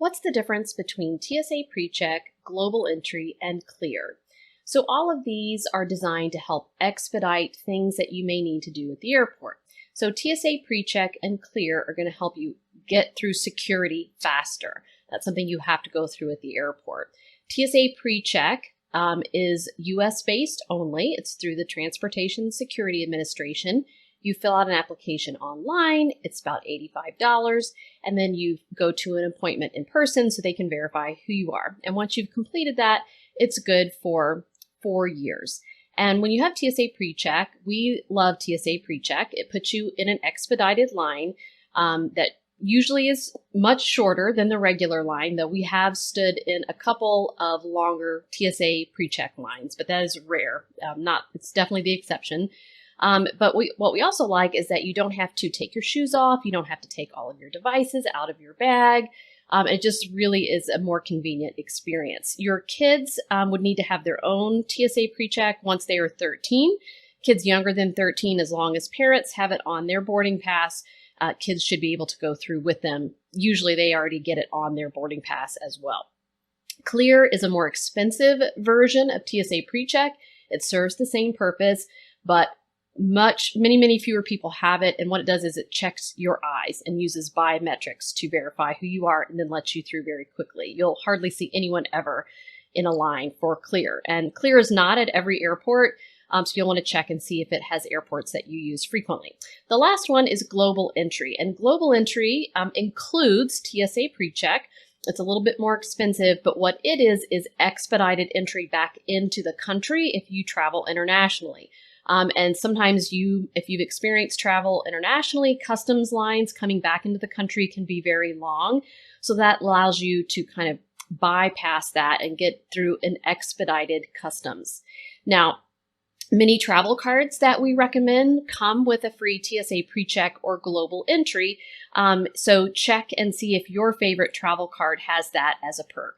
What's the difference between TSA PreCheck, Global Entry, and Clear? So all of these are designed to help expedite things that you may need to do at the airport. So TSA PreCheck and Clear are going to help you get through security faster. That's something you have to go through at the airport. TSA PreCheck is US based only. It's through the Transportation Security Administration. You fill out an application online. It's about $85. And then you go to an appointment in person so they can verify who you are. And once you've completed that, it's good for 4 years. And when you have TSA PreCheck, we love TSA PreCheck. It puts you in an expedited line that usually is much shorter than the regular line, though we have stood in a couple of longer TSA PreCheck lines, but that is rare. It's definitely the exception. But what we also like is that you don't have to take your shoes off. You don't have to take all of your devices out of your bag. It just really is a more convenient experience. Your kids would need to have their own TSA PreCheck once they are 13. Kids younger than 13, as long as parents have it on their boarding pass, kids should be able to go through with them. Usually they already get it on their boarding pass as well. Clear is a more expensive version of TSA PreCheck. It serves the same purpose, but many fewer people have it. And what it does is it checks your eyes and uses biometrics to verify who you are and then lets you through very quickly. You'll hardly see anyone ever in a line for Clear. And Clear is not at every airport. So you'll want to check and see if it has airports that you use frequently. The last one is Global Entry. And Global Entry includes TSA PreCheck. It's a little bit more expensive, but what it is expedited entry back into the country if you travel internationally. And sometimes if you've experienced travel internationally, customs lines coming back into the country can be very long. So that allows you to kind of bypass that and get through an expedited customs. Now, many travel cards that we recommend come with a free TSA PreCheck or Global Entry. So check and see if your favorite travel card has that as a perk.